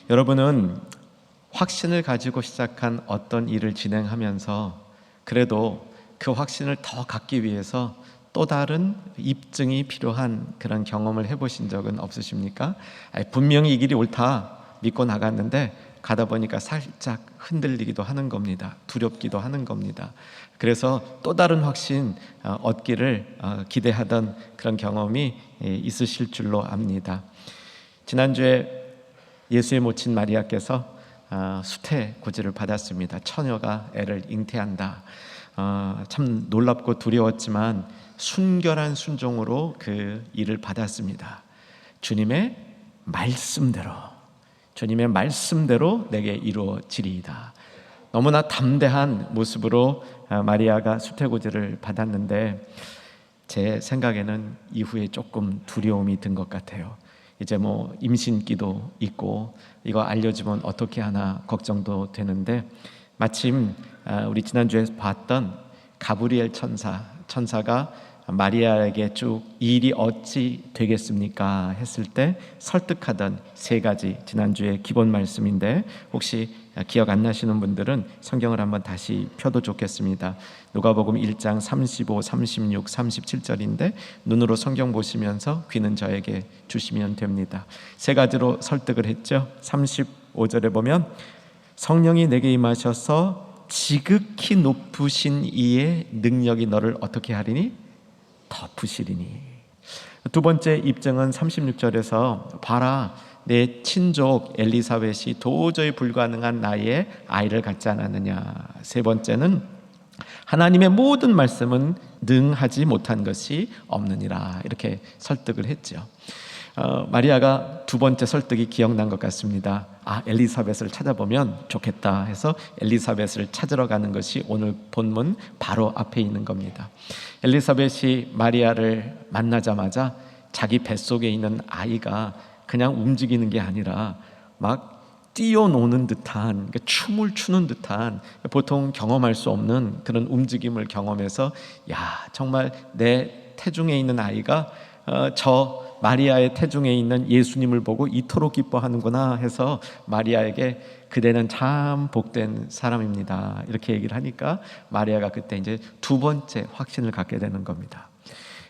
여러분은 확신을 가지고 시작한 어떤 일을 진행하면서 그래도 그 확신을 더 갖기 위해서 또 다른 입증이 필요한 그런 경험을 해보신 적은 없으십니까? 분명히 이 길이 옳다 믿고 나갔는데 가다 보니까 살짝 흔들리기도 하는 겁니다. 두렵기도 하는 겁니다. 그래서 또 다른 확신 얻기를 기대하던 그런 경험이 있으실 줄로 압니다. 지난주에 예수의 모친 마리아께서 수태고지를 받았습니다. 처녀가 애를 잉태한다. 참 놀랍고 두려웠지만 순결한 순종으로 그 일을 받았습니다. 주님의 말씀대로 내게 이루어지리이다. 너무나 담대한 모습으로 마리아가 수태고지를 받았는데 제 생각에는 이후에 조금 두려움이 든 것 같아요. 이제 임신기도 있고 이거 알려주면 어떻게 하나 걱정도 되는데, 마침 우리 지난주에 봤던 가브리엘 천사가 마리아에게 쭉 이 일이 어찌 되겠습니까 했을 때 설득하던 세 가지, 지난주에 기본 말씀인데 혹시 기억 안 나시는 분들은 성경을 한번 다시 펴도 좋겠습니다. 누가복음 1장 35, 36, 37절인데 눈으로 성경 보시면서 귀는 저에게 주시면 됩니다. 세 가지로 설득을 했죠. 35절에 보면 성령이 내게 임하셔서 지극히 높으신 이의 능력이 너를 어떻게 하리니? 덮으시리니. 두 번째 입증은 36절에서 봐라, 내 친족 엘리사벳이 도저히 불가능한 나이에 아이를 갖지 않았느냐. 세 번째는 하나님의 모든 말씀은 능하지 못한 것이 없느니라. 이렇게 설득을 했죠. 마리아가 두 번째 설득이 기억난 것 같습니다. 엘리사벳을 찾아보면 좋겠다 해서 엘리사벳을 찾으러 가는 것이 오늘 본문 바로 앞에 있는 겁니다. 엘리사벳이 마리아를 만나자마자 자기 뱃속에 있는 아이가 그냥 움직이는 게 아니라 막 뛰어노는 듯한, 춤을 추는 듯한, 보통 경험할 수 없는 그런 움직임을 경험해서 정말 내 태중에 있는 아이가 저 마리아의 태중에 있는 예수님을 보고 이토록 기뻐하는구나 해서 마리아에게 그대는 참 복된 사람입니다 이렇게 얘기를 하니까 마리아가 그때 이제 두 번째 확신을 갖게 되는 겁니다.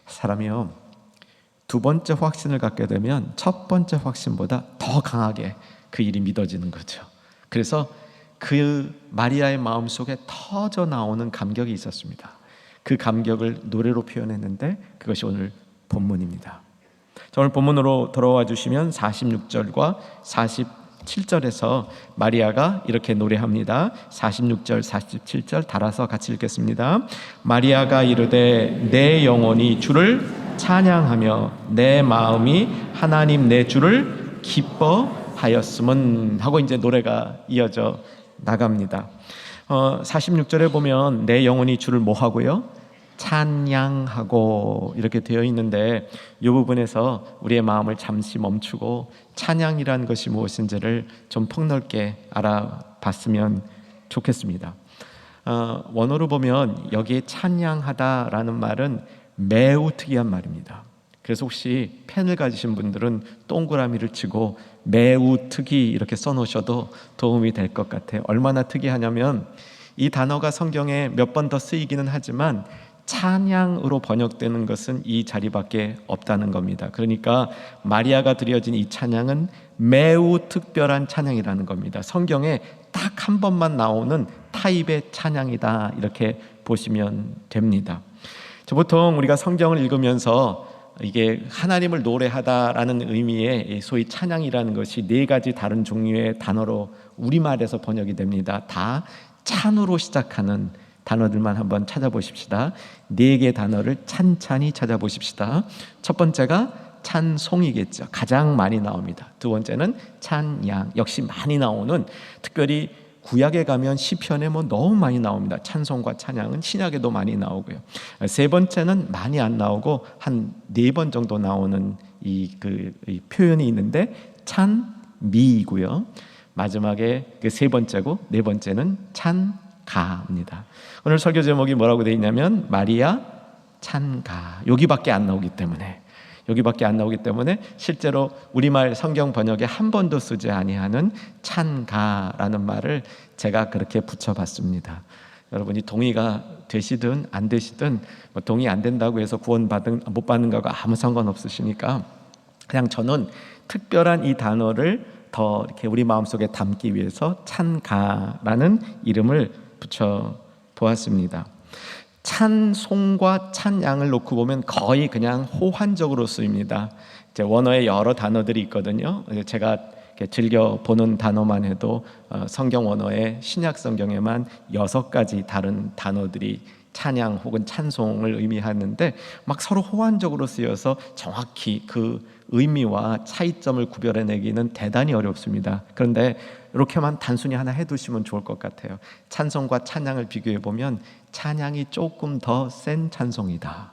사람이요, 두 번째 확신을 갖게 되면 첫 번째 확신보다 더 강하게 그 일이 믿어지는 거죠. 그래서 그 마리아의 마음속에 터져 나오는 감격이 있었습니다. 그 감격을 노래로 표현했는데 그것이 오늘 본문입니다. 자, 오늘 본문으로 돌아와 주시면 46절과 47절에서 마리아가 이렇게 노래합니다. 46절, 47절 달아서 같이 읽겠습니다. 마리아가 이르되 내 영혼이 주를 찬양하며 내 마음이 하나님 내 주를 기뻐하였음은 하고 이제 노래가 이어져 나갑니다. 46절에 보면 내 영혼이 주를 뭐 하고요? 찬양하고 이렇게 되어 있는데 이 부분에서 우리의 마음을 잠시 멈추고 찬양이라는 것이 무엇인지를 좀 폭넓게 알아봤으면 좋겠습니다. 원어로 보면 여기에 찬양하다라는 말은 매우 특이한 말입니다. 그래서 혹시 펜을 가지신 분들은 동그라미를 치고 매우 특이 이렇게 써놓으셔도 도움이 될 것 같아요. 얼마나 특이하냐면 이 단어가 성경에 몇 번 더 쓰이기는 하지만 찬양으로 번역되는 것은 이 자리밖에 없다는 겁니다. 그러니까 마리아가 드려진 이 찬양은 매우 특별한 찬양이라는 겁니다. 성경에 딱 한 번만 나오는 타입의 찬양이다 이렇게 보시면 됩니다. 보통 우리가 성경을 읽으면서 이게 하나님을 노래하다라는 의미의 소위 찬양이라는 것이 네 가지 다른 종류의 단어로 우리말에서 번역이 됩니다. 다 찬으로 시작하는 단어들만 한번 찾아보십시다. 네 개의 단어를 찬찬히 찾아보십시다. 첫 번째가 찬송이겠죠. 가장 많이 나옵니다. 두 번째는 찬양, 역시 많이 나오는, 특별히 구약에 가면 시편에 너무 많이 나옵니다. 찬송과 찬양은 신약에도 많이 나오고요. 세 번째는 많이 안 나오고 한 4번 정도 나오는 이 표현이 있는데 찬미이고요. 마지막에 그 세 번째고 네 번째는 찬가입니다. 오늘 설교 제목이 뭐라고 되어 있냐면 마리아 찬가, 여기밖에 안 나오기 때문에 여기밖에 안 나오기 때문에 실제로 우리말 성경 번역에 한 번도 쓰지 아니하는 찬가라는 말을 제가 그렇게 붙여봤습니다. 여러분이 동의가 되시든 안 되시든 뭐 동의 안 된다고 해서 구원받은 못 받는 거하고 아무 상관없으시니까 그냥 저는 특별한 이 단어를 더 이렇게 우리 마음속에 담기 위해서 찬가라는 이름을 붙여 보았습니다. 찬송과 찬양을 놓고 보면 거의 그냥 호환적으로 쓰입니다. 이제 원어에 여러 단어들이 있거든요. 제가 즐겨 보는 단어만 해도 성경 원어에 신약 성경에만 6가지 다른 단어들이 찬양 혹은 찬송을 의미하는데 막 서로 호환적으로 쓰여서 정확히 그 의미와 차이점을 구별해내기는 대단히 어렵습니다. 그런데 이렇게만 단순히 하나 해두시면 좋을 것 같아요. 찬송과 찬양을 비교해 보면 찬양이 조금 더 센 찬송이다,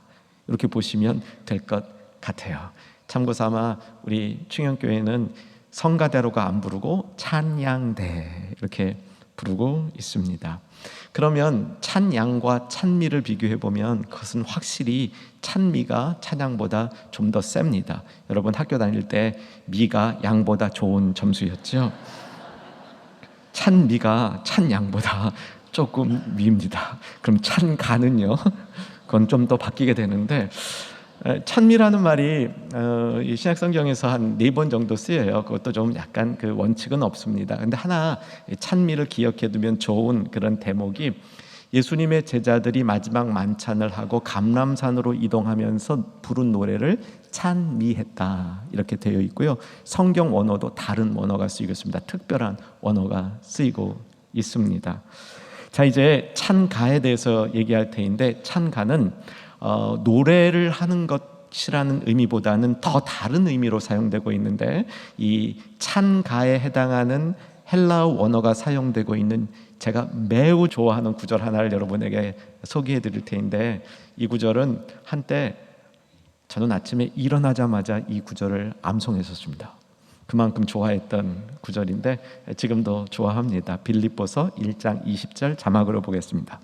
이렇게 보시면 될 것 같아요. 참고삼아 우리 충영교회는 성가대로가 안 부르고 찬양대 이렇게 부르고 있습니다. 그러면 찬양과 찬미를 비교해 보면 그것은 확실히 찬미가 찬양보다 좀 더 셉니다. 여러분 학교 다닐 때 미가 양보다 좋은 점수였죠. 찬미가 찬양보다 조금 위입니다. 그럼 찬가는요, 그건 좀 더 바뀌게 되는데, 찬미라는 말이 이 신약 성경에서 한 4번 정도 쓰여요. 그것도 좀 약간 그 원칙은 없습니다. 근데 하나 찬미를 기억해 두면 좋은 그런 대목이, 예수님의 제자들이 마지막 만찬을 하고 감람산으로 이동하면서 부른 노래를 찬미했다, 이렇게 되어 있고요. 성경 원어도 다른 원어가 쓰이고 있습니다. 특별한 원어가 쓰이고 있습니다. 자, 이제 찬가에 대해서 얘기할 테인데, 찬가는 노래를 하는 것이라는 의미보다는 더 다른 의미로 사용되고 있는데, 이 찬가에 해당하는 헬라어 원어가 사용되고 있는 제가 매우 좋아하는 구절 하나를 여러분에게 소개해 드릴 테인데, 이 구절은 한때 저는 아침에 일어나자마자 이 구절을 암송했었습니다. 그만큼 좋아했던 구절인데 지금도 좋아합니다. 빌립보서 1장 20절 자막으로 보겠습니다.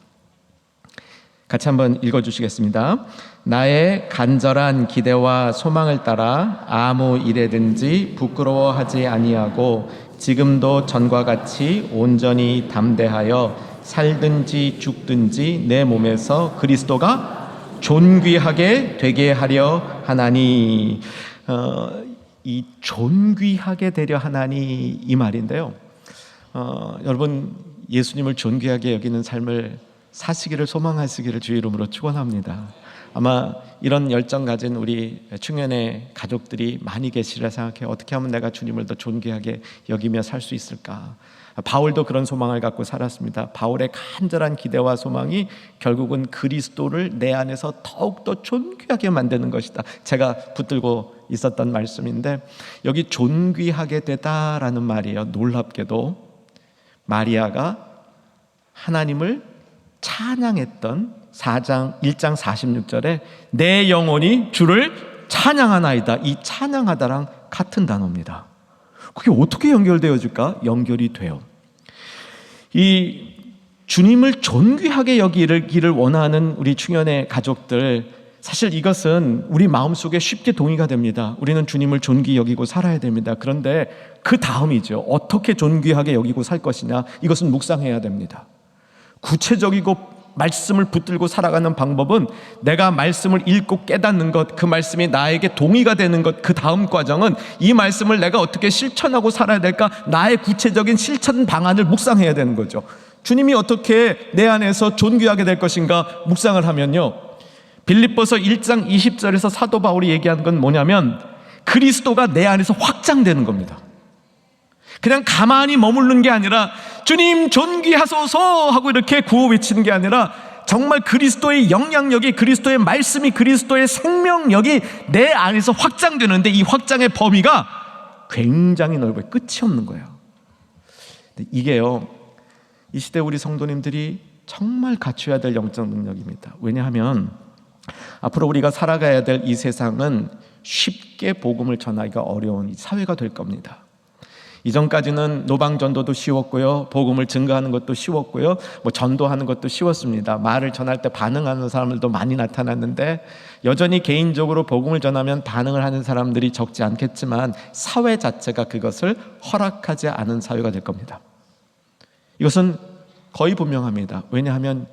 같이 한번 읽어주시겠습니다. 나의 간절한 기대와 소망을 따라 아무 일에든지 부끄러워하지 아니하고 지금도 전과 같이 온전히 담대하여 살든지 죽든지 내 몸에서 그리스도가 존귀하게 되게 하려 하나니. 이 존귀하게 되려 하나니, 이 말인데요, 여러분 예수님을 존귀하게 여기는 삶을 사시기를 소망하시기를 주의 이름으로 축원합니다. 아마 이런 열정 가진 우리 충현의 가족들이 많이 계시리라 생각해요. 어떻게 하면 내가 주님을 더 존귀하게 여기며 살 수 있을까? 바울도 그런 소망을 갖고 살았습니다. 바울의 간절한 기대와 소망이 결국은 그리스도를 내 안에서 더욱더 존귀하게 만드는 것이다. 제가 붙들고 있었던 말씀인데, 여기 존귀하게 되다라는 말이에요. 놀랍게도 마리아가 하나님을 찬양했던 1장 46절에 내 영혼이 주를 찬양하나이다, 이 찬양하다랑 같은 단어입니다. 그게 어떻게 연결되어질까? 연결이 돼요. 이 주님을 존귀하게 여기기를 원하는 우리 충현의 가족들, 사실 이것은 우리 마음속에 쉽게 동의가 됩니다. 우리는 주님을 존귀 여기고 살아야 됩니다. 그런데 그 다음이죠. 어떻게 존귀하게 여기고 살 것이냐, 이것은 묵상해야 됩니다. 구체적이고 말씀을 붙들고 살아가는 방법은 내가 말씀을 읽고 깨닫는 것, 그 말씀이 나에게 동의가 되는 것, 그 다음 과정은 이 말씀을 내가 어떻게 실천하고 살아야 될까, 나의 구체적인 실천 방안을 묵상해야 되는 거죠. 주님이 어떻게 내 안에서 존귀하게 될 것인가 묵상을 하면요, 빌립보서 1장 20절에서 사도 바울이 얘기한 건 뭐냐면 그리스도가 내 안에서 확장되는 겁니다. 그냥 가만히 머무르는 게 아니라 주님 존귀하소서 하고 이렇게 구호 외치는 게 아니라 정말 그리스도의 영향력이, 그리스도의 말씀이, 그리스도의 생명력이 내 안에서 확장되는데, 이 확장의 범위가 굉장히 넓어요. 끝이 없는 거예요. 이게요, 이 시대 우리 성도님들이 정말 갖춰야 될 영적 능력입니다. 왜냐하면 앞으로 우리가 살아가야 될 이 세상은 쉽게 복음을 전하기가 어려운 사회가 될 겁니다. 이전까지는 노방전도도 쉬웠고요, 복음을 증거하는 것도 쉬웠고요, 전도하는 것도 쉬웠습니다. 말을 전할 때 반응하는 사람들도 많이 나타났는데, 여전히 개인적으로 복음을 전하면 반응을 하는 사람들이 적지 않겠지만 사회 자체가 그것을 허락하지 않은 사회가 될 겁니다. 이것은 거의 분명합니다. 왜냐하면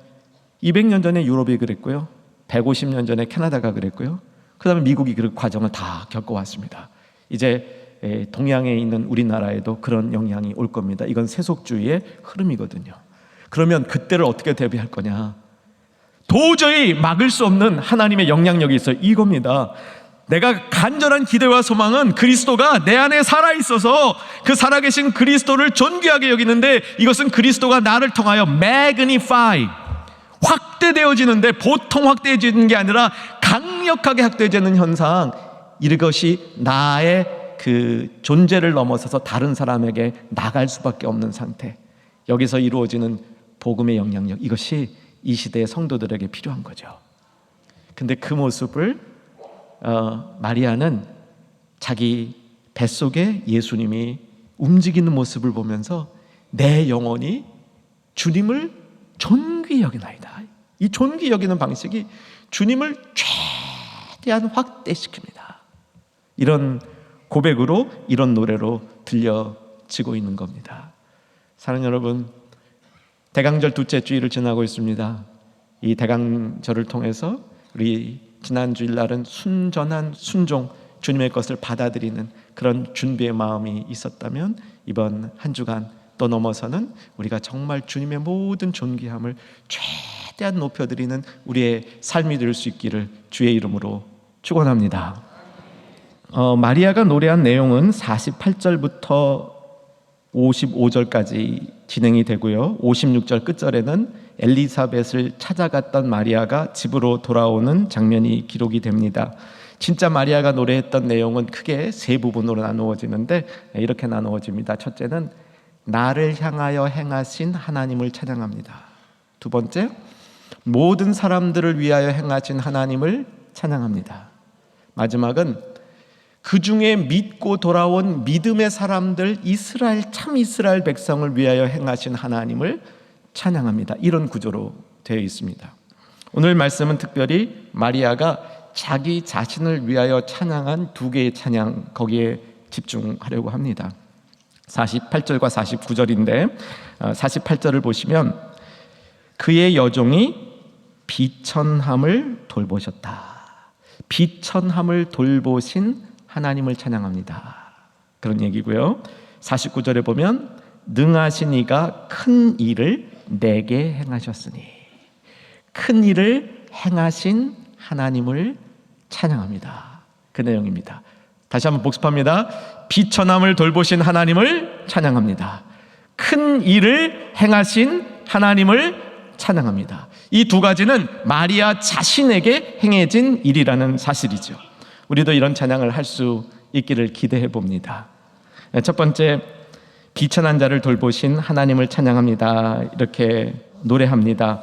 200년 전에 유럽이 그랬고요, 150년 전에 캐나다가 그랬고요, 그 다음에 미국이 그 과정을 다 겪어왔습니다. 이제 동양에 있는 우리나라에도 그런 영향이 올 겁니다. 이건 세속주의의 흐름이거든요. 그러면 그때를 어떻게 대비할 거냐? 도저히 막을 수 없는 하나님의 영향력이 있어요. 이겁니다. 내가 간절한 기대와 소망은 그리스도가 내 안에 살아있어서 그 살아계신 그리스도를 존귀하게 여기는데, 이것은 그리스도가 나를 통하여 magnify, 확대되어지는데, 보통 확대해지는 게 아니라 강력하게 확대되는 현상, 이것이 나의 그 존재를 넘어서서 다른 사람에게 나갈 수밖에 없는 상태, 여기서 이루어지는 복음의 영향력, 이것이 이 시대의 성도들에게 필요한 거죠. 근데 그 모습을 마리아는 자기 뱃속에 예수님이 움직이는 모습을 보면서 내 영혼이 주님을 존귀히 여기나이다. 이 존귀히 여기는 방식이 주님을 최대한 확대시킵니다. 이런 고백으로, 이런 노래로 들려지고 있는 겁니다. 사랑하는 여러분, 대강절 둘째 주일을 지나고 있습니다. 이 대강절을 통해서 우리 지난 주일날은 순전한 순종, 주님의 것을 받아들이는 그런 준비의 마음이 있었다면, 이번 한 주간 또 넘어서는 우리가 정말 주님의 모든 존귀함을 최대한 높여드리는 우리의 삶이 될 수 있기를 주의 이름으로 축원합니다. 마리아가 노래한 내용은 48절부터 55절까지 진행이 되고요, 56절 끝절에는 엘리사벳을 찾아갔던 마리아가 집으로 돌아오는 장면이 기록이 됩니다. 진짜 마리아가 노래했던 내용은 크게 세 부분으로 나누어지는데, 이렇게 나누어집니다. 첫째는 나를 향하여 행하신 하나님을 찬양합니다. 두 번째, 모든 사람들을 위하여 행하신 하나님을 찬양합니다. 마지막은 그 중에 믿고 돌아온 믿음의 사람들, 참 이스라엘 백성을 위하여 행하신 하나님을 찬양합니다. 이런 구조로 되어 있습니다. 오늘 말씀은 특별히 마리아가 자기 자신을 위하여 찬양한 두 개의 찬양, 거기에 집중하려고 합니다. 48절과 49절인데 48절을 보시면 그의 여종이 비천함을 돌보셨다. 비천함을 돌보신 하나님을 찬양합니다. 그런 얘기고요. 49절에 보면 능하신 이가 큰 일을 내게 행하셨으니, 큰 일을 행하신 하나님을 찬양합니다. 그 내용입니다. 다시 한번 복습합니다. 비천함을 돌보신 하나님을 찬양합니다. 큰 일을 행하신 하나님을 찬양합니다. 이 두 가지는 마리아 자신에게 행해진 일이라는 사실이죠. 우리도 이런 찬양을 할 수 있기를 기대해 봅니다. 첫 번째, 비천한 자를 돌보신 하나님을 찬양합니다. 이렇게 노래합니다.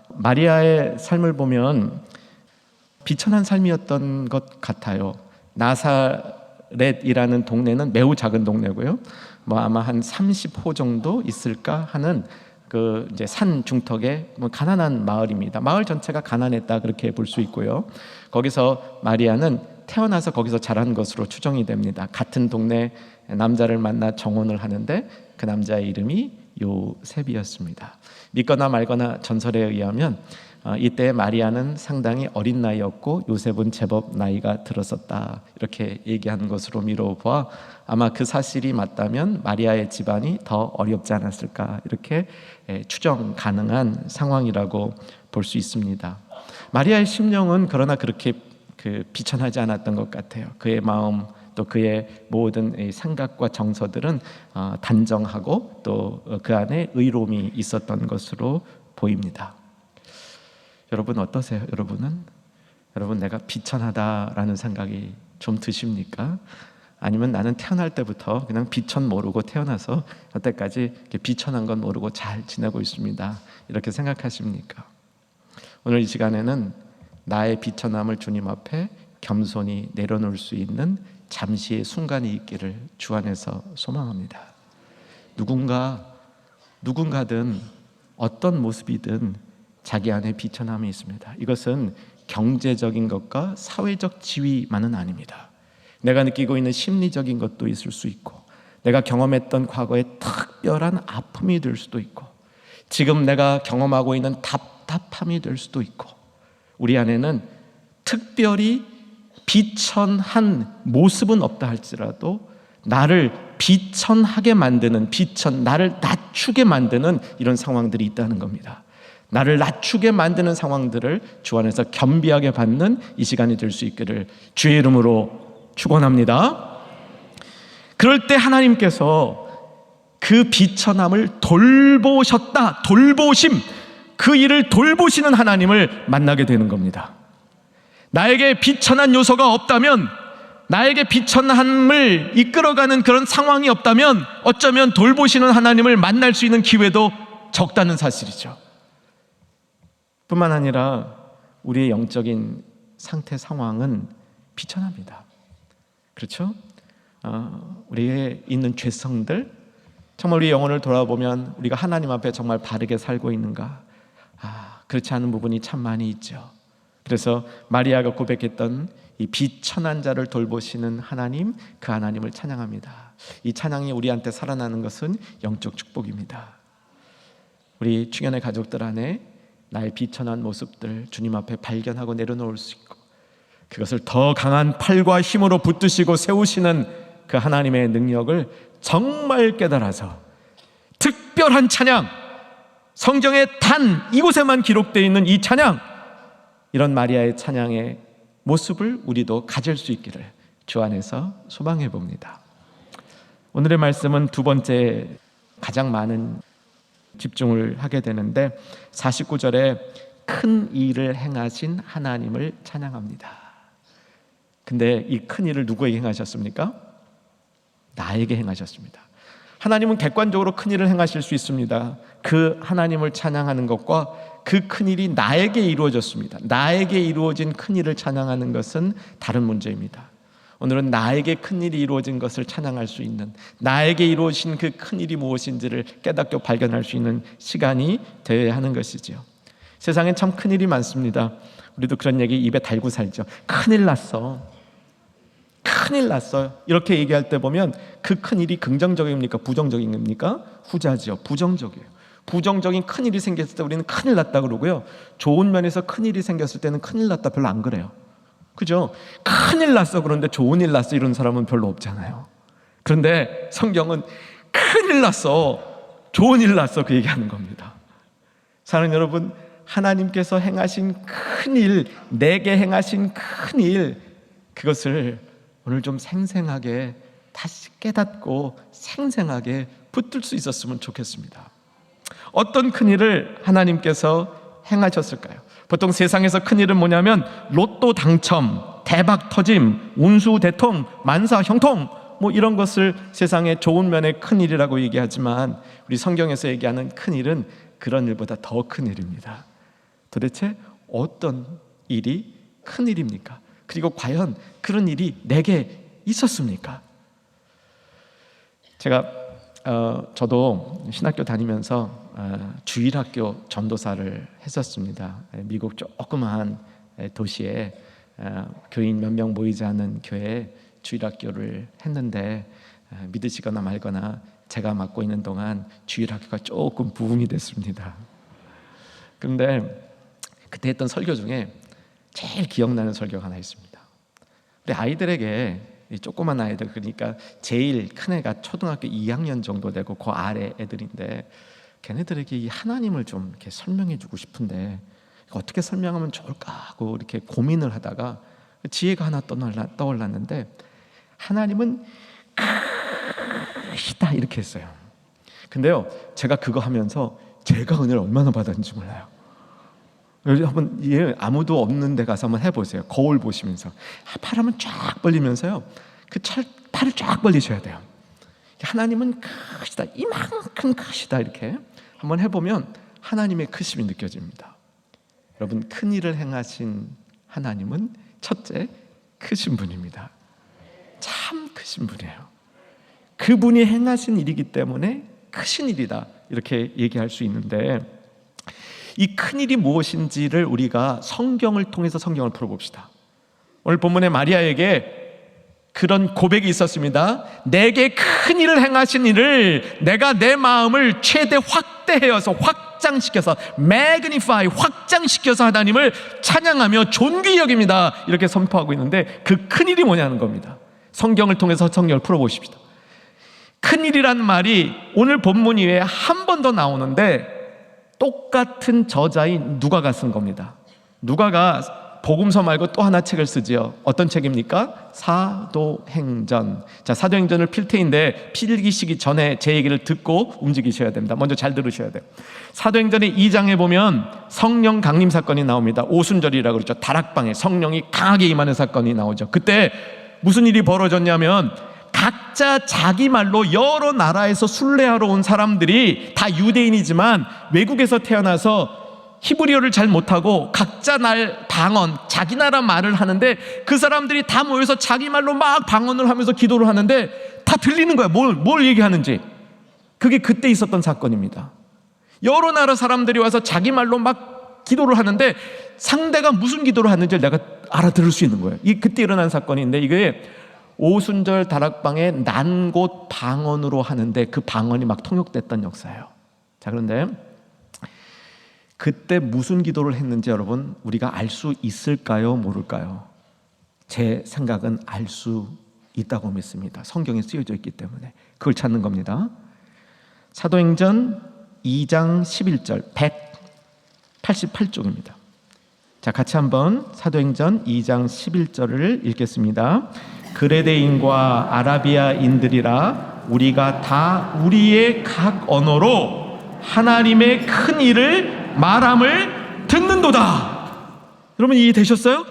마리아의 삶을 보면 비천한 삶이었던 것 같아요. 나사렛이라는 동네는 매우 작은 동네고요, 아마 한 30호 정도 있을까 하는 그 이제 산 중턱에 가난한 마을입니다. 마을 전체가 가난했다, 그렇게 볼 수 있고요. 거기서 마리아는 태어나서 거기서 자란 것으로 추정이 됩니다. 같은 동네 남자를 만나 정혼을 하는데 그 남자의 이름이 요셉이었습니다. 믿거나 말거나 전설에 의하면 이때 마리아는 상당히 어린 나이였고 요셉은 제법 나이가 들었었다, 이렇게 얘기하는 것으로 미뤄보아 아마 그 사실이 맞다면 마리아의 집안이 더 어렵지 않았을까, 이렇게 추정 가능한 상황이라고 볼 수 있습니다. 마리아의 심령은 그러나 그렇게 비천하지 않았던 것 같아요. 그의 마음, 또 그의 모든 생각과 정서들은 단정하고 또 그 안에 의로움이 있었던 것으로 보입니다. 여러분 어떠세요? 여러분 내가 비천하다라는 생각이 좀 드십니까? 아니면 나는 태어날 때부터 그냥 비천 모르고 태어나서 여태까지 비천한 건 모르고 잘 지내고 있습니다, 이렇게 생각하십니까? 오늘 이 시간에는 나의 비천함을 주님 앞에 겸손히 내려놓을 수 있는 잠시의 순간이 있기를 주 안에서 소망합니다. 누군가든 어떤 모습이든 자기 안에 비천함이 있습니다. 이것은 경제적인 것과 사회적 지위만은 아닙니다. 내가 느끼고 있는 심리적인 것도 있을 수 있고, 내가 경험했던 과거의 특별한 아픔이 될 수도 있고, 지금 내가 경험하고 있는 답답함이 될 수도 있고, 우리 안에는 특별히 비천한 모습은 없다 할지라도 나를 비천하게 만드는, 나를 낮추게 만드는 이런 상황들이 있다는 겁니다. 나를 낮추게 만드는 상황들을 주 안에서 겸비하게 받는 이 시간이 될 수 있기를 주의 이름으로 축원합니다. 그럴 때 하나님께서 그 비천함을 돌보셨다, 돌보심, 그 일을 돌보시는 하나님을 만나게 되는 겁니다. 나에게 비천한 요소가 없다면, 나에게 비천함을 이끌어가는 그런 상황이 없다면 어쩌면 돌보시는 하나님을 만날 수 있는 기회도 적다는 사실이죠. 뿐만 아니라 우리의 영적인 상태 상황은 비천합니다. 그렇죠? 우리의 있는 죄성들, 정말 우리 영혼을 돌아보면 우리가 하나님 앞에 정말 바르게 살고 있는가? 그렇지 않은 부분이 참 많이 있죠. 그래서 마리아가 고백했던 이 비천한 자를 돌보시는 하나님, 그 하나님을 찬양합니다. 이 찬양이 우리한테 살아나는 것은 영적 축복입니다. 우리 충현의 가족들 안에 나의 비천한 모습들 주님 앞에 발견하고 내려놓을 수 있고, 그것을 더 강한 팔과 힘으로 붙드시고 세우시는 그 하나님의 능력을 정말 깨달아서 특별한 찬양, 성경에 단 이곳에만 기록되어 있는 이 찬양, 이런 마리아의 찬양의 모습을 우리도 가질 수 있기를 주 안에서 소망해 봅니다. 오늘의 말씀은 두 번째 가장 많은 집중을 하게 되는데, 49절에 큰 일을 행하신 하나님을 찬양합니다. 근데 이 큰 일을 누구에게 행하셨습니까? 나에게 행하셨습니다. 하나님은 객관적으로 큰 일을 행하실 수 있습니다. 그 하나님을 찬양하는 것과 그 큰 일이 나에게 이루어졌습니다. 나에게 이루어진 큰 일을 찬양하는 것은 다른 문제입니다. 오늘은 나에게 큰 일이 이루어진 것을 찬양할 수 있는, 나에게 이루어진 그 큰 일이 무엇인지를 깨닫고 발견할 수 있는 시간이 되어야 하는 것이지요. 세상엔 참 큰 일이 많습니다. 우리도 그런 얘기 입에 달고 살죠. 큰일 났어, 큰일 났어요. 이렇게 얘기할 때 보면 그 큰 일이 긍정적입니까? 부정적입니까? 후자지요. 부정적이에요. 부정적인 큰 일이 생겼을 때 우리는 큰일 났다 그러고요, 좋은 면에서 큰 일이 생겼을 때는 큰일 났다 별로 안 그래요. 그죠? 큰일 났어 그런데 좋은 일 났어 이런 사람은 별로 없잖아요. 그런데 성경은 큰일 났어, 좋은 일 났어, 그 얘기하는 겁니다. 사랑하는 여러분, 하나님께서 행하신 큰 일, 내게 행하신 큰 일, 그것을 오늘 좀 생생하게 다시 깨닫고 생생하게 붙들 수 있었으면 좋겠습니다. 어떤 큰 일을 하나님께서 행하셨을까요? 보통 세상에서 큰 일은 뭐냐면 로또 당첨, 대박 터짐, 운수 대통, 만사 형통, 뭐 이런 것을 세상의 좋은 면의 큰 일이라고 얘기하지만, 우리 성경에서 얘기하는 큰 일은 그런 일보다 더 큰 일입니다. 도대체 어떤 일이 큰 일입니까? 그리고 과연 그런 일이 내게 있었습니까? 저도 신학교 다니면서 주일학교 전도사를 했었습니다. 미국 조그마한 도시에 교인 몇 명 모이지 않은 교회에 주일학교를 했는데, 믿으시거나 말거나 제가 맡고 있는 동안 주일학교가 조금 부흥이 됐습니다. 그런데 그때 했던 설교 중에 제일 기억나는 설교가 하나 있습니다. 우리 아이들에게, 이 조그만 아이들, 그러니까 제일 큰 애가 초등학교 2학년 정도 되고 그 아래 애들인데, 걔네들에게 이 하나님을 좀 이렇게 설명해 주고 싶은데 어떻게 설명하면 좋을까 하고 이렇게 고민을 하다가 지혜가 하나 떠올랐는데, 하나님은 크시다 이렇게 했어요. 근데요, 제가 그거 하면서 제가 은혜를 얼마나 받았는지 몰라요. 한번 아무도 없는 데 가서 한번 해보세요. 거울 보시면서 팔 한번 쫙 벌리면서요, 그 팔을 쫙 벌리셔야 돼요. 하나님은 크시다, 이만큼 크시다, 이렇게 한번 해보면 하나님의 크심이 느껴집니다. 여러분, 큰 일을 행하신 하나님은 첫째, 크신 분입니다. 참 크신 분이에요. 그분이 행하신 일이기 때문에 크신 일이다 이렇게 얘기할 수 있는데, 이 큰일이 무엇인지를 우리가 성경을 통해서 성경을 풀어봅시다. 오늘 본문의 마리아에게 그런 고백이 있었습니다. 내게 큰 일을 행하신 이를 내가 내 마음을 최대 확대하여서 확장시켜서 magnify, 확장시켜서 하나님을 찬양하며 존귀히 여깁니다 이렇게 선포하고 있는데, 그 큰 일이 뭐냐는 겁니다. 성경을 통해서 성경을 풀어보십시다. 큰 일이라는 말이 오늘 본문 이외에 한 번 더 나오는데, 똑같은 저자인 누가가 쓴 겁니다. 누가가 복음서 말고 또 하나 책을 쓰지요. 어떤 책입니까? 사도행전. 자, 사도행전을 필 테인데 필기시기 전에 제 얘기를 듣고 움직이셔야 됩니다. 먼저 잘 들으셔야 돼요. 사도행전의 2장에 보면 성령 강림 사건이 나옵니다. 오순절이라고 그러죠. 다락방에 성령이 강하게 임하는 사건이 나오죠. 그때 무슨 일이 벌어졌냐면, 각자 자기 말로 여러 나라에서 순례하러 온 사람들이 다 유대인이지만 외국에서 태어나서 히브리어를 잘 못하고 각자 날 방언, 자기 나라 말을 하는데, 그 사람들이 다 모여서 자기 말로 막 방언을 하면서 기도를 하는데 다 들리는 거야. 뭘 얘기하는지. 그게 그때 있었던 사건입니다. 여러 나라 사람들이 와서 자기 말로 막 기도를 하는데 상대가 무슨 기도를 하는지 내가 알아들을 수 있는 거예요. 이게 그때 일어난 사건인데, 이게 오순절 다락방에 난 곳 방언으로 하는데 그 방언이 막 통역됐던 역사예요. 자, 그런데 그때 무슨 기도를 했는지 여러분, 우리가 알 수 있을까요? 모를까요? 제 생각은 알 수 있다고 믿습니다. 성경에 쓰여져 있기 때문에. 그걸 찾는 겁니다. 사도행전 2장 11절 188쪽입니다. 자, 같이 한번 사도행전 2장 11절을 읽겠습니다. 그레데인과 아라비아인들이라 우리가 다 우리의 각 언어로 하나님의 큰 일을 말함을 듣는도다. 여러분 이해되셨어요?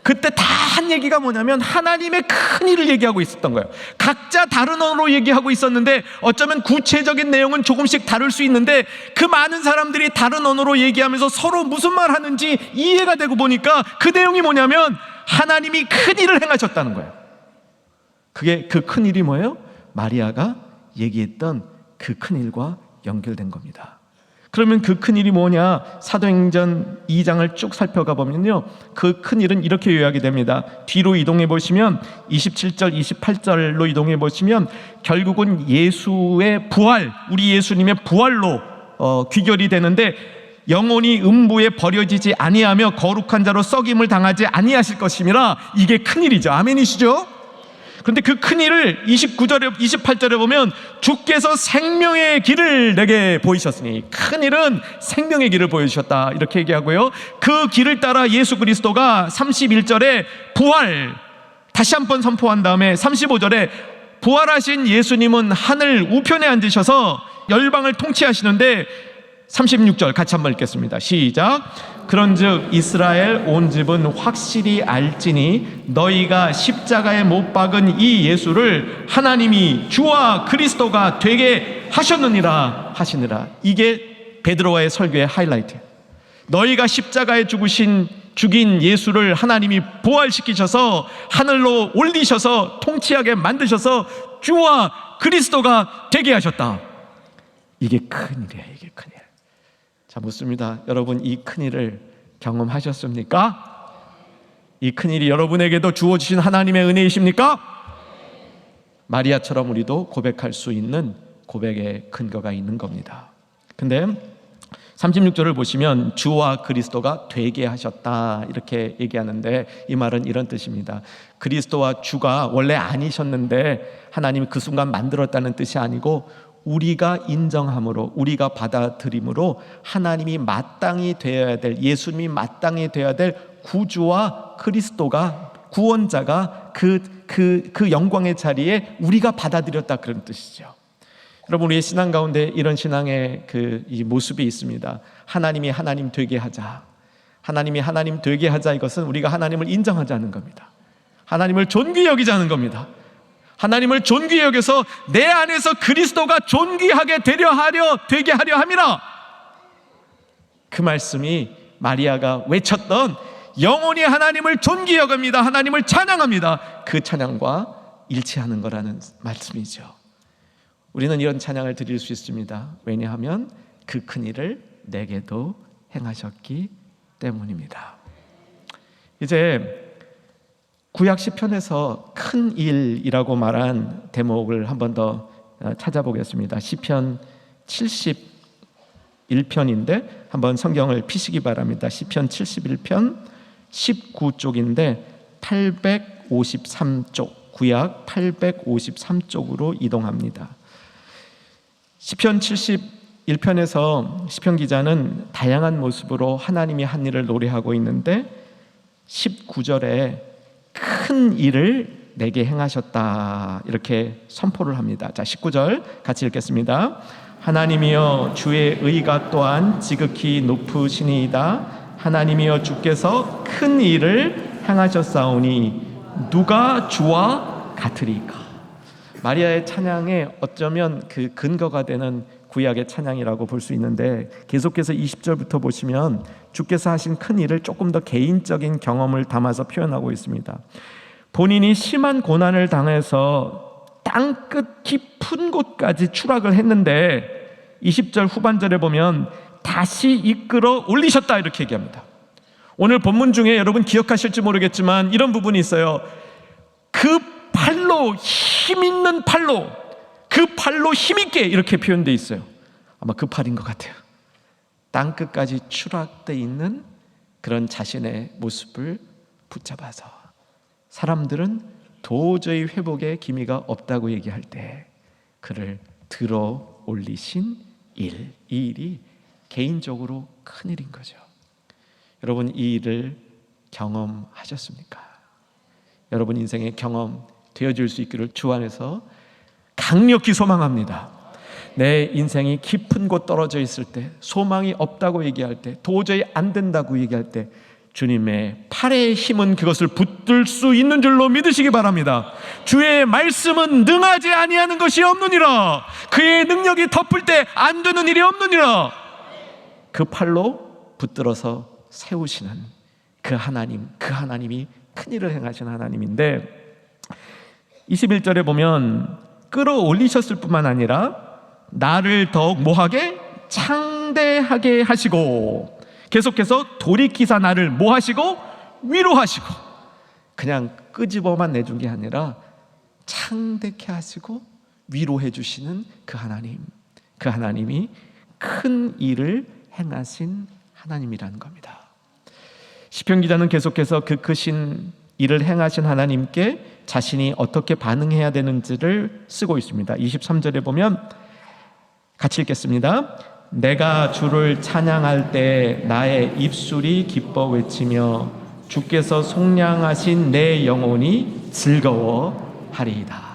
그때 다 한 얘기가 뭐냐면 하나님의 큰 일을 얘기하고 있었던 거예요. 각자 다른 언어로 얘기하고 있었는데, 어쩌면 구체적인 내용은 조금씩 다를 수 있는데, 그 많은 사람들이 다른 언어로 얘기하면서 서로 무슨 말 하는지 이해가 되고 보니까 그 내용이 뭐냐면 하나님이 큰 일을 행하셨다는 거예요. 그게 그 큰 일이 뭐예요? 마리아가 얘기했던 그 큰 일과 연결된 겁니다. 그러면 그 큰 일이 뭐냐? 사도행전 2장을 쭉 살펴가 보면요, 그 큰 일은 이렇게 요약이 됩니다. 뒤로 이동해 보시면 27절 28절로 이동해 보시면 결국은 예수의 부활, 우리 예수님의 부활로 귀결이 되는데, 영혼이 음부에 버려지지 아니하며 거룩한 자로 썩임을 당하지 아니하실 것임이라. 이게 큰 일이죠. 아멘이시죠? 그런데 그 큰 일을 29절에 28절에 보면 주께서 생명의 길을 내게 보이셨으니, 큰 일은 생명의 길을 보여주셨다 이렇게 얘기하고요, 그 길을 따라 예수 그리스도가 31절에 부활 다시 한번 선포한 다음에 35절에 부활하신 예수님은 하늘 우편에 앉으셔서 열방을 통치하시는데, 36절 같이 한번 읽겠습니다. 시작. 그런즉 이스라엘 온 집은 확실히 알지니 너희가 십자가에 못 박은 이 예수를 하나님이 주와 그리스도가 되게 하셨느니라 하시느라. 이게 베드로와의 설교의 하이라이트예요. 너희가 십자가에 죽인 예수를 하나님이 부활시키셔서 하늘로 올리셔서 통치하게 만드셔서 주와 그리스도가 되게 하셨다. 이게 큰일이에요. 이게 큰일. 자, 묻습니다. 여러분 이 큰일을 경험하셨습니까? 이 큰일이 여러분에게도 주어주신 하나님의 은혜이십니까? 마리아처럼 우리도 고백할 수 있는 고백의 근거가 있는 겁니다. 근데 36절을 보시면 주와 그리스도가 되게 하셨다 이렇게 얘기하는데, 이 말은 이런 뜻입니다. 그리스도와 주가 원래 아니셨는데 하나님이 그 순간 만들었다는 뜻이 아니고, 우리가 인정함으로, 우리가 받아들임으로 하나님이 마땅히 되어야 될, 예수님이 마땅히 되어야 될 구주와 그리스도가, 구원자가 그 영광의 자리에 우리가 받아들였다, 그런 뜻이죠. 여러분 우리의 신앙 가운데 이런 신앙의 이 모습이 있습니다. 하나님이 하나님 되게 하자, 하나님이 하나님 되게 하자. 이것은 우리가 하나님을 인정하자는 겁니다. 하나님을 존귀히 여기자는 겁니다. 하나님을 존귀히 여겨서 내 안에서 그리스도가 존귀하게 되게 하려 함이라. 그 말씀이 마리아가 외쳤던 영혼이 하나님을 존귀히 여깁니다, 하나님을 찬양합니다, 그 찬양과 일치하는 거라는 말씀이죠. 우리는 이런 찬양을 드릴 수 있습니다. 왜냐하면 그 큰 일을 내게도 행하셨기 때문입니다. 이제 구약 시편에서 큰 일이라고 말한 대목을 한 번 더 찾아보겠습니다. 시편 71편인데 한번 성경을 피시기 바랍니다. 시편 71편 19쪽인데 853쪽, 구약 853쪽으로 이동합니다. 시편 71편에서 시편 기자는 다양한 모습으로 하나님이 한 일을 노래하고 있는데 19절에 큰 일을 내게 행하셨다 이렇게 선포를 합니다. 자, 19절 같이 읽겠습니다. 하나님이여 주의 의가 또한 지극히 높으시니이다. 하나님이여 주께서 큰 일을 행하셨사오니 누가 주와 같으리까. 마리아의 찬양에 어쩌면 그 근거가 되는 구약의 찬양이라고 볼 수 있는데, 계속해서 20절부터 보시면 주께서 하신 큰 일을 조금 더 개인적인 경험을 담아서 표현하고 있습니다. 본인이 심한 고난을 당해서 땅끝 깊은 곳까지 추락을 했는데 20절 후반절에 보면 다시 이끌어 올리셨다 이렇게 얘기합니다. 오늘 본문 중에 여러분 기억하실지 모르겠지만 이런 부분이 있어요. 그 팔로, 힘있는 팔로, 그 팔로 힘있게 이렇게 표현되어 있어요. 아마 그 팔인 것 같아요. 땅끝까지 추락되어 있는 그런 자신의 모습을 붙잡아서 사람들은 도저히 회복의 기미가 없다고 얘기할 때 그를 들어 올리신 일, 이 일이 개인적으로 큰 일인 거죠. 여러분, 이 일을 경험하셨습니까? 여러분 인생의 경험 되어질 수 있기를 주 안에서 강력히 소망합니다. 내 인생이 깊은 곳 떨어져 있을 때, 소망이 없다고 얘기할 때, 도저히 안 된다고 얘기할 때 주님의 팔의 힘은 그것을 붙들 수 있는 줄로 믿으시기 바랍니다. 주의 말씀은 능하지 아니하는 것이 없느니라. 그의 능력이 덮을 때 안 되는 일이 없느니라. 그 팔로 붙들어서 세우시는 그 하나님, 그 하나님이 큰 일을 행하신 하나님인데 21절에 보면 끌어올리셨을 뿐만 아니라 나를 더욱 뭐하게? 창대하게 하시고, 계속해서 돌이키사 나를 뭐하시고? 위로하시고, 그냥 끄집어만 내준 게 아니라 창대케 하시고 위로해 주시는 그 하나님, 그 하나님이 큰 일을 행하신 하나님이라는 겁니다. 시편 기자는 계속해서 그 크신 일을 행하신 하나님께 자신이 어떻게 반응해야 되는지를 쓰고 있습니다. 23절에 보면 같이 읽겠습니다. 내가 주를 찬양할 때 나의 입술이 기뻐 외치며 주께서 속량하신 내 영혼이 즐거워하리이다.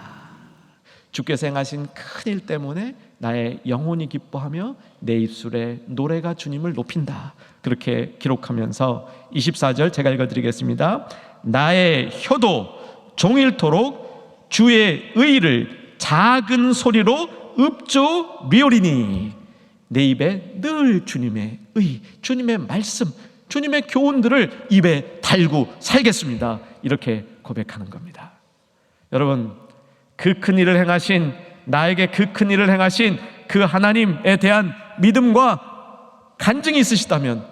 주께서 행하신 큰 일 때문에 나의 영혼이 기뻐하며 내 입술에 노래가 주님을 높인다. 그렇게 기록하면서 24절 제가 읽어드리겠습니다. 나의 혀도 종일토록 주의 의를 작은 소리로 읊조 리오리니. 내 입에 늘 주님의 의, 주님의 말씀, 주님의 교훈들을 입에 달고 살겠습니다. 이렇게 고백하는 겁니다. 여러분, 그 큰 일을 행하신, 나에게 그 큰 일을 행하신 그 하나님에 대한 믿음과 간증이 있으시다면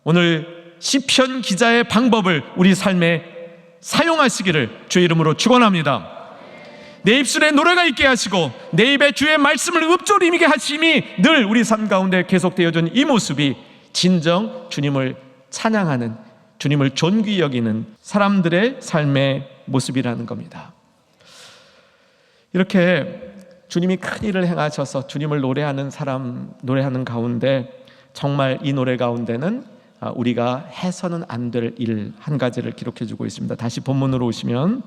오늘 시편 기자의 방법을 우리 삶에 사용하시기를 주의 이름으로 축원합니다. 내 입술에 노래가 있게 하시고 내 입에 주의 말씀을 읊조리게 하심이 늘 우리 삶 가운데 계속되어진 이 모습이 진정 주님을 찬양하는, 주님을 존귀히 여기는 사람들의 삶의 모습이라는 겁니다. 이렇게 주님이 큰 일을 행하셔서 주님을 노래하는 사람, 노래하는 가운데 정말 이 노래 가운데는 우리가 해서는 안 될 일 한 가지를 기록해 주고 있습니다. 다시 본문으로 오시면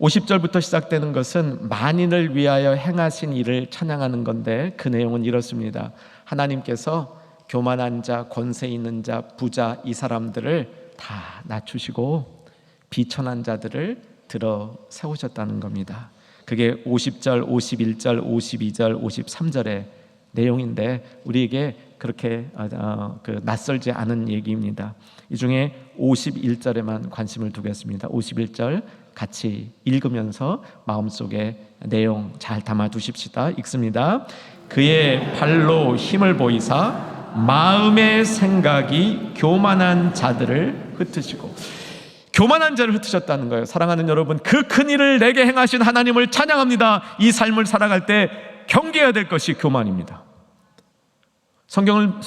50절부터 시작되는 것은 만인을 위하여 행하신 일을 찬양하는 건데 그 내용은 이렇습니다. 하나님께서 교만한 자, 권세 있는 자, 부자 이 사람들을 다 낮추시고 비천한 자들을 들어 세우셨다는 겁니다. 그게 50절, 51절, 52절, 53절의 내용인데 우리에게 그렇게 낯설지 않은 얘기입니다. 이 중에 51절에만 관심을 두겠습니다. 51절 같이 읽으면서 마음속에 내용 잘 담아두십시다. 읽습니다. 그의 발로 힘을 보이사 마음의 생각이 교만한 자들을 흩으시고. 교만한 자를 흩으셨다는 거예요. 사랑하는 여러분, 그 큰 일을 내게 행하신 하나님을 찬양합니다. 이 삶을 살아갈 때 경계해야 될 것이 교만입니다. 성경은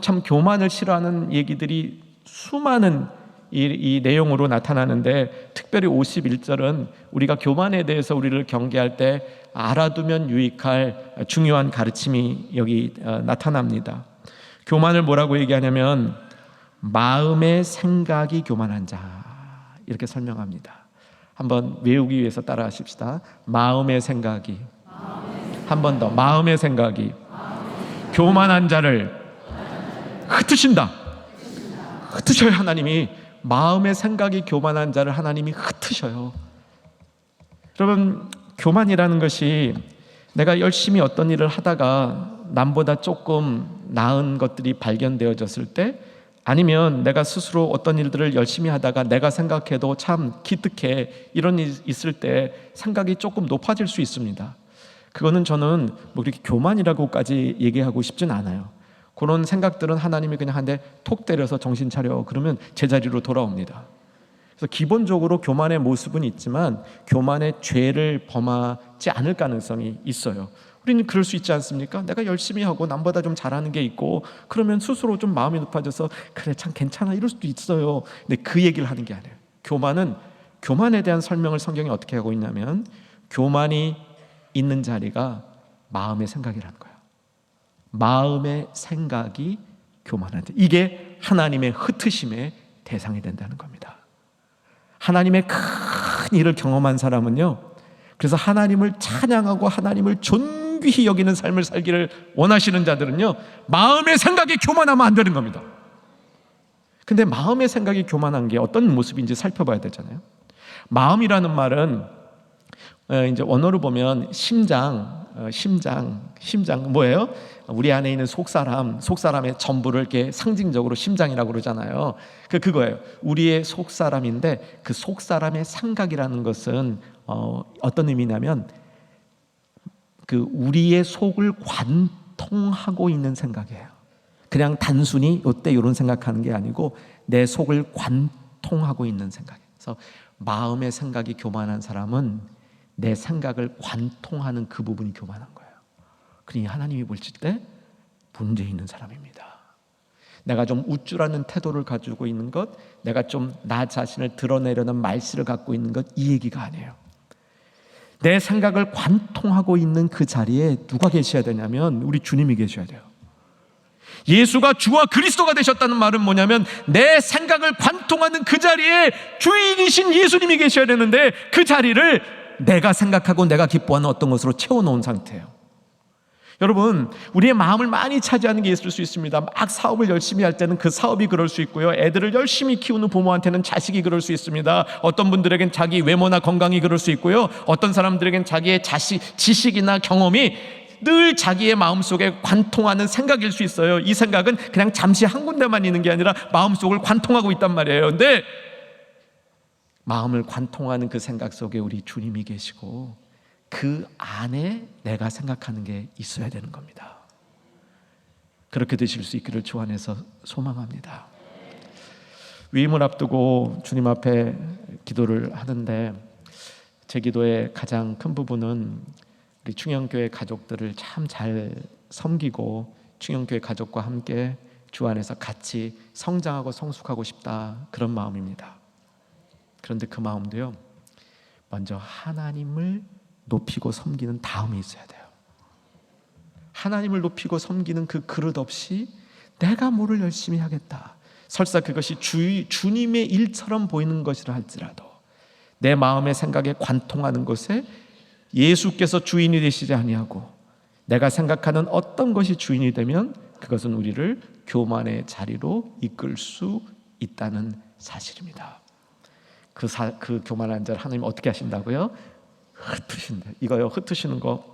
참 교만을 싫어하는 얘기들이 수많은 이 내용으로 나타나는데, 특별히 51절은 우리가 교만에 대해서 우리를 경계할 때 알아두면 유익할 중요한 가르침이 여기 나타납니다. 교만을 뭐라고 얘기하냐면 마음의 생각이 교만한 자, 이렇게 설명합니다. 한번 외우기 위해서 따라 하십시다. 마음의 생각이, 한 번 더, 마음의 생각이 교만한 자를 흩으신다. 흩으셔요. 하나님이 마음의 생각이 교만한 자를 하나님이 흩으셔요. 여러분, 교만이라는 것이 내가 열심히 어떤 일을 하다가 남보다 조금 나은 것들이 발견되어졌을 때, 아니면 내가 스스로 어떤 일들을 열심히 하다가 내가 생각해도 참 기특해, 이런 일이 있을 때 생각이 조금 높아질 수 있습니다. 그거는 저는 뭐 그렇게 교만이라고까지 얘기하고 싶진 않아요. 그런 생각들은 하나님이 그냥 한 대 톡 때려서 정신 차려 그러면 제자리로 돌아옵니다. 그래서 기본적으로 교만의 모습은 있지만 교만의 죄를 범하지 않을 가능성이 있어요. 우리는 그럴 수 있지 않습니까? 내가 열심히 하고 남보다 좀 잘하는 게 있고 그러면 스스로 좀 마음이 높아져서 그래 참 괜찮아 이럴 수도 있어요. 근데 그 얘기를 하는 게 아니에요. 교만에 대한 설명을 성경이 어떻게 하고 있냐면, 교만이 있는 자리가 마음의 생각이라는 거예요. 마음의 생각이 교만한데, 이게 하나님의 흩으심의 대상이 된다는 겁니다. 하나님의 큰 일을 경험한 사람은요, 그래서 하나님을 찬양하고 하나님을 존귀히 여기는 삶을 살기를 원하시는 자들은요, 마음의 생각이 교만하면 안 되는 겁니다. 근데 마음의 생각이 교만한 게 어떤 모습인지 살펴봐야 되잖아요. 마음이라는 말은 이제 원어로 보면 심장 뭐예요? 우리 안에 있는 속사람의 전부를 이렇게 상징적으로 심장이라고 그러잖아요. 그거예요. 우리의 속사람인데 그 속사람의 생각이라는 것은 어떤 의미냐면 그 우리의 속을 관통하고 있는 생각이에요. 그냥 단순히 이때 이런 생각하는 게 아니고 내 속을 관통하고 있는 생각이에요. 그래서 마음의 생각이 교만한 사람은 내 생각을 관통하는 그 부분이 교만한 거예요. 그러니 하나님이 보실 때 문제 있는 사람입니다. 내가 좀 우쭐하는 태도를 가지고 있는 것, 내가 좀 나 자신을 드러내려는 말씨를 갖고 있는 것, 이 얘기가 아니에요. 내 생각을 관통하고 있는 그 자리에 누가 계셔야 되냐면 우리 주님이 계셔야 돼요. 예수가 주와 그리스도가 되셨다는 말은 뭐냐면 내 생각을 관통하는 그 자리에 주인이신 예수님이 계셔야 되는데, 그 자리를 내가 생각하고 내가 기뻐하는 어떤 것으로 채워놓은 상태예요. 여러분, 우리의 마음을 많이 차지하는 게 있을 수 있습니다. 막 사업을 열심히 할 때는 그 사업이 그럴 수 있고요, 애들을 열심히 키우는 부모한테는 자식이 그럴 수 있습니다. 어떤 분들에겐 자기 외모나 건강이 그럴 수 있고요, 어떤 사람들에겐 자기의 지식이나 경험이 늘 자기의 마음속에 관통하는 생각일 수 있어요. 이 생각은 그냥 잠시 한 군데만 있는 게 아니라 마음속을 관통하고 있단 말이에요. 근데 마음을 관통하는 그 생각 속에 우리 주님이 계시고 그 안에 내가 생각하는 게 있어야 되는 겁니다. 그렇게 되실 수 있기를 주 안에서 소망합니다. 위임을 앞두고 주님 앞에 기도를 하는데, 제 기도의 가장 큰 부분은 우리 충영교회 가족들을 참 잘 섬기고 충영교회 가족과 함께 주 안에서 같이 성장하고 성숙하고 싶다, 그런 마음입니다. 그런데 그 마음도요, 먼저 하나님을 높이고 섬기는 다음에 있어야 돼요. 하나님을 높이고 섬기는 그 그릇 없이 내가 뭐를 열심히 하겠다, 설사 그것이 주님의 일처럼 보이는 것이라 할지라도 내 마음의 생각에 관통하는 것에 예수께서 주인이 되시지 아니하고 내가 생각하는 어떤 것이 주인이 되면 그것은 우리를 교만의 자리로 이끌 수 있다는 사실입니다. 그 교만한 자를 하나님 어떻게 하신다고요? 흩으신다. 이거요, 흩으시는 거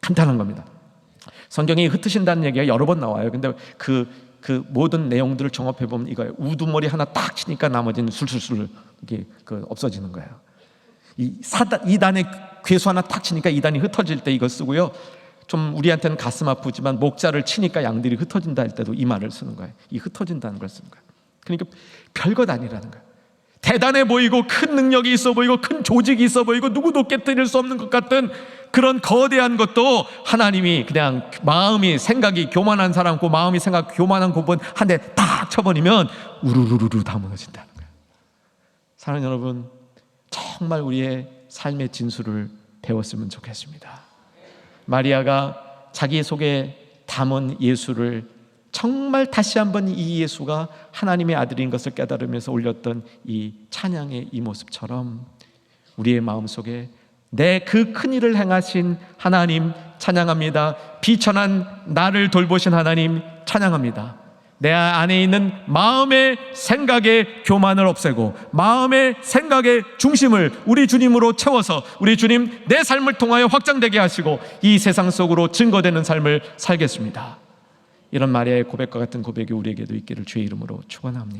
간단한 겁니다. 성경이 흩으신다는 얘기가 여러 번 나와요. 근데 그 모든 내용들을 종합해 보면 이거예요. 우두머리 하나 딱 치니까 나머지는 술술술 이게 없어지는 거예요. 이단에 괴수 하나 탁 치니까 이단이 흩어질 때 이거 쓰고요. 좀 우리한테는 가슴 아프지만 목자를 치니까 양들이 흩어진다 할 때도 이 말을 쓰는 거예요. 이 흩어진다는 걸 쓰는 거예요. 그러니까 별것 아니라는 거예요. 대단해 보이고 큰 능력이 있어 보이고 큰 조직이 있어 보이고 누구도 깨뜨릴 수 없는 것 같은 그런 거대한 것도 하나님이 그냥 마음이 생각이 교만한 사람, 그 마음이 생각 교만한 부분 한 대 딱 쳐버리면 우르르르 다 무너진다는 거예요. 사랑하는 여러분, 정말 우리의 삶의 진수를 배웠으면 좋겠습니다. 마리아가 자기 속에 담은 예수를 정말 다시 한번 이 예수가 하나님의 아들인 것을 깨달으면서 올렸던 이 찬양의 이 모습처럼 우리의 마음속에 내 그 큰 일을 행하신 하나님 찬양합니다. 비천한 나를 돌보신 하나님 찬양합니다. 내 안에 있는 마음의 생각의 교만을 없애고 마음의 생각의 중심을 우리 주님으로 채워서 우리 주님 내 삶을 통하여 확장되게 하시고 이 세상 속으로 증거되는 삶을 살겠습니다. 이런 마리아의 고백과 같은 고백이 우리에게도 있기를 주의 이름으로 축원합니다.